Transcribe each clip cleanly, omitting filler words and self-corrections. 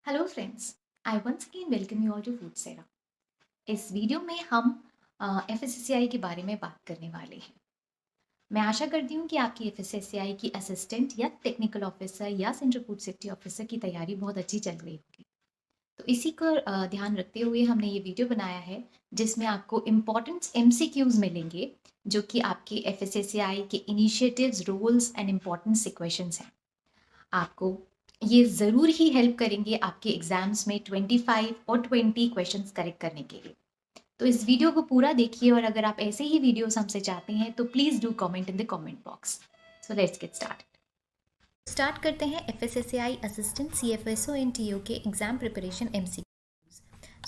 Hello friends, I once again welcome you all to Foodsera. इस video में हम FSSAI के बारे में बात करने वाले हैं। मैं आशा करती हूँ कि आपकी एफएसएसएआई की असिस्टेंट या टेक्निकल ऑफिसर या सेंट्रल फूड सेफ्टी ऑफिसर की तैयारी बहुत अच्छी चल रही होगी। तो इसी को ध्यान रखते हुए हमने ये वीडियो बनाया है जिसमें आपको इम्पॉर्टेंट एमसीक्यूज मिलेंगे जो कि आपके एफएसएसएआई के initiatives, roles and importance questions हैं। आपको ये ज़रूर ही हेल्प करेंगे आपके एग्जाम्स में 25 और 20 क्वेश्चंस करेक्ट करने के लिए। तो इस वीडियो को पूरा देखिए और अगर आप ऐसे ही वीडियोस हमसे चाहते हैं तो please do comment in the comment box. So let's get start करते हैं एफएसएसएआई असिस्टेंट सीएफएसओ एंड टीओ के exam preparation MCQs.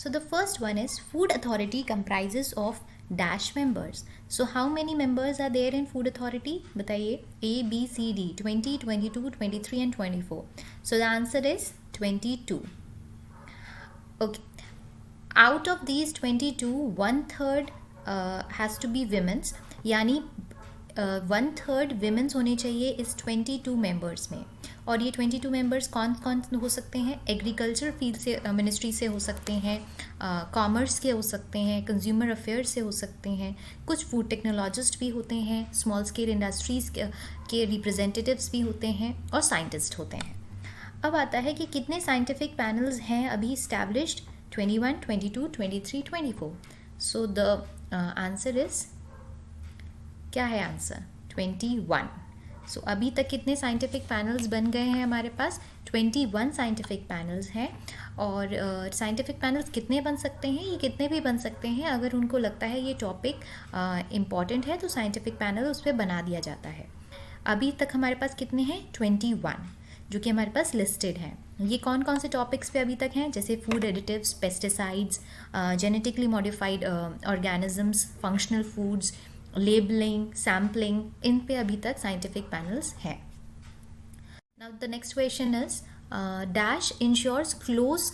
So the first one is Food Authority comprises of dash members. So how many members are there in Food Authority? बताइए A, B, C, D 20, 22, 23 and 24. So the answer is 22. Okay. Out of these 22, 1/3 has to be women's. यानी 1/3 women's होने चाहिए इस 22 members में। और ये 22 members कौन कौन हो सकते हैं? एग्रीकल्चर फील्ड से, मिनिस्ट्री से हो सकते हैं, कॉमर्स के हो सकते हैं, कंज्यूमर अफेयर्स से हो सकते हैं, कुछ फूड टेक्नोलॉजिस्ट भी होते हैं, स्मॉल स्केल इंडस्ट्रीज़ के रिप्रेजेंटेटिव्स भी होते हैं और साइंटिस्ट होते हैं। अब आता है कि कितने साइंटिफिक पैनल्स हैं अभी established? 21, 22, 23, 24. So the answer is, क्या है आंसर? 21. सो अभी तक कितने साइंटिफिक पैनल्स बन गए हैं हमारे पास? 21 साइंटिफिक पैनल्स हैं। और साइंटिफिक पैनल्स कितने बन सकते हैं? ये कितने भी बन सकते हैं। अगर उनको लगता है ये टॉपिक इम्पॉर्टेंट है तो साइंटिफिक पैनल उस पर बना दिया जाता है। अभी तक हमारे पास कितने हैं? 21 जो कि हमारे पास लिस्टेड हैं। ये कौन कौन से टॉपिक्स पे अभी तक हैं? जैसे food additives, pesticides, genetically modified organisms, functional foods, labelling, sampling, इन पे अभी तक साइंटिफिक पैनल्स हैं। Now the next question is dash ensures close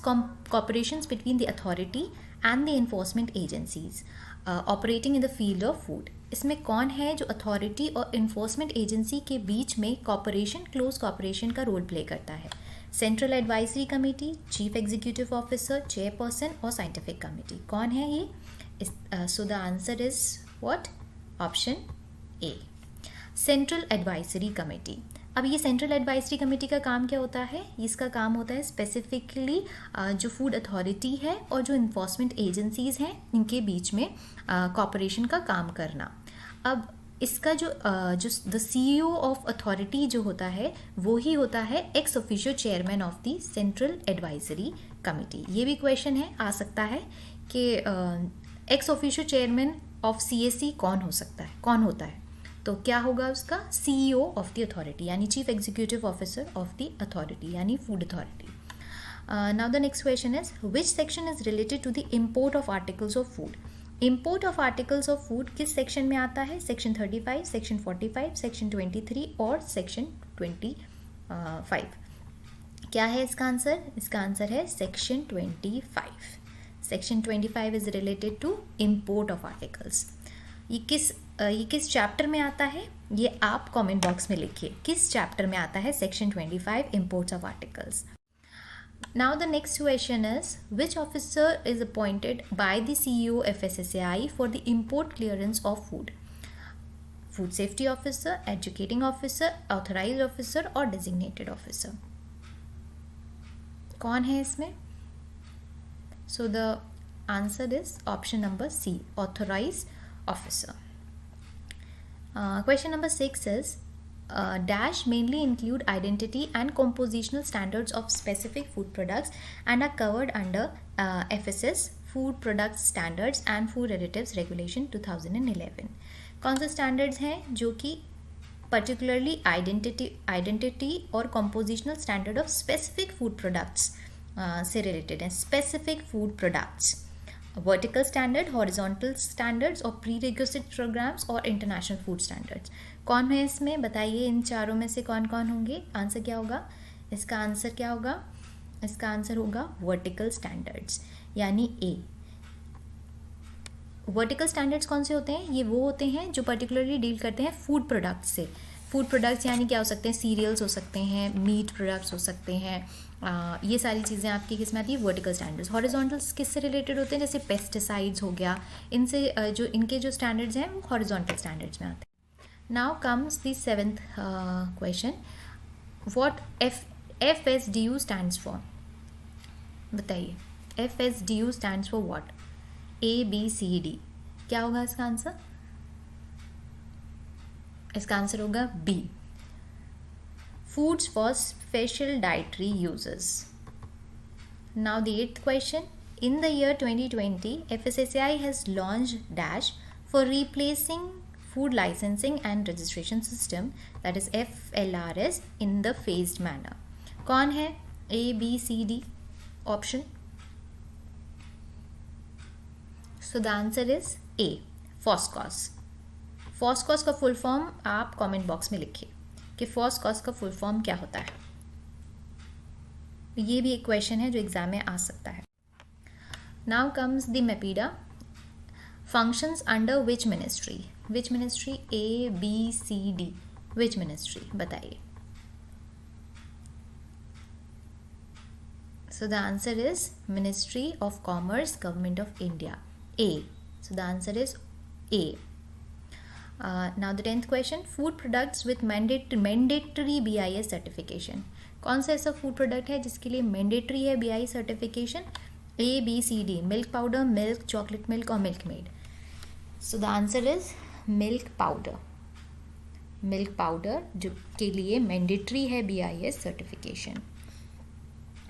cooperations between the authority and the enforcement agencies operating in the field of food. इसमें कौन है जो authority और इन्फोर्समेंट एजेंसी के बीच में कॉपरेशन, क्लोज कॉपरेशन का रोल प्ले करता है? Central advisory committee, chief executive officer, chairperson और साइंटिफिक कमेटी। कौन है ये? सो the answer is what? Option A, central advisory committee. अब ये सेंट्रल एडवाइजरी कमेटी का काम क्या होता है? इसका काम होता है स्पेसिफिकली जो फूड अथॉरिटी है और जो इन्फोर्समेंट एजेंसीज हैं इनके बीच में कॉपरेशन का काम करना। अब इसका जो द सीईओ ऑफ अथॉरिटी जो होता है वो ही होता है ex officio chairman of the central advisory committee. ये भी क्वेश्चन है, आ सकता है कि ex officio chairman of CAC कौन हो सकता है, कौन होता है? तो क्या होगा उसका? सीईओ ऑफ द अथॉरिटी यानी chief executive officer of the authority यानी food authority. Now the next question is which section is related to the import of articles of food. Import of articles of food किस section में आता है? Section 35, section 45, section 23 और section 25। क्या है इसका answer? इसका आंसर है section 25। Section 25 is related to import of articles. ये किस चैप्टर में आता है? ये आप कमेंट बॉक्स में लिखिए किस चैप्टर में आता है section 25 imports of articles. Now the next question is which officer is appointed by the CEO FSSAI for the import clearance of food? Food safety officer, educating officer, authorized officer और designated officer। कौन है इसमें? So the answer is option number C, authorized officer। Question number 6 is dash mainly include identity and compositional standards of specific food products and are covered under FSS Food Products Standards and Food Additives Regulation 2011। कौन से standards हैं जो कि particularly identity और compositional standard of specific food products से related हैं? specific food products, vertical standard, horizontal standards और pre requisite programmes और इंटरनेशनल फूड स्टैंडर्ड्स। कौन है इसमें? बताइए इन चारों में से कौन कौन होंगे? आंसर क्या होगा? इसका आंसर क्या होगा? इसका आंसर होगा वर्टिकल स्टैंडर्ड्स यानी ए। वर्टिकल स्टैंडर्ड्स कौन से होते हैं? ये वो होते हैं जो पर्टिकुलरली डील करते हैं फूड प्रोडक्ट्स से। फूड प्रोडक्ट्स यानी क्या हो सकते हैं, सीरियल्स हो सकते हैं, मीट प्रोडक्ट्स हो सकते हैं, ये सारी चीज़ें आपकी किस में आती है, वर्टिकल स्टैंडर्ड्स। हॉरिजॉन्टल्स किससे रिलेटेड होते हैं, जैसे पेस्टिसाइड्स हो गया, इनसे जो इनके जो स्टैंडर्ड्स हैं वो हॉरिजॉन्टल स्टैंडर्ड्स में आते हैं। Now comes the 7th question, what FSDU stands for, बताइए FSDU stands for what, ABCD, क्या होगा इसका आंसर? इसका आंसर होगा B, foods for special dietary uses. Now the 8th question, in the year 2020 FSSAI has launched dash for replacing food licensing and registration system, that is FLRS, in the phased manner. कौन है? ABCD option. So the answer is A, FOSCOS. FOSCOS का full form आप comment box में लिखिए कि FOSCOS का full form क्या होता है। ये भी एक क्वेश्चन है जो एग्जाम में आ सकता है। Now comes the MEPIDA, functions under which ministry, which ministry, ABCD, which ministry, बताइए। So the answer is Ministry of Commerce, Government of India, A. So the answer is A. Now the 10th question, food products with mandatory BIS certification. कौन सा ऐसा food product है जिसके लिए mandatory है BIS certification? ABCD, milk powder, milk, chocolate milk और milkmaid. So the answer is milk powder, milk powder जो के लिए मैंडेटरी है BIS सर्टिफिकेशन।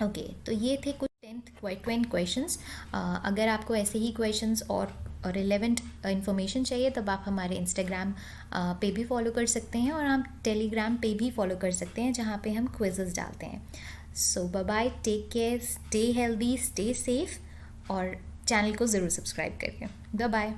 ओके, तो ये थे कुछ 10th क्वेश्चंस। अगर आपको ऐसे ही क्वेश्चंस और रिलेवेंट इन्फॉर्मेशन चाहिए तब आप हमारे इंस्टाग्राम पे भी फॉलो कर सकते हैं और आप टेलीग्राम पे भी फॉलो कर सकते हैं जहाँ पे हम क्विज़ेस डालते हैं। So bye bye, take care, stay healthy, stay safe और चैनल को ज़रूर सब्सक्राइब करिए। Bye bye.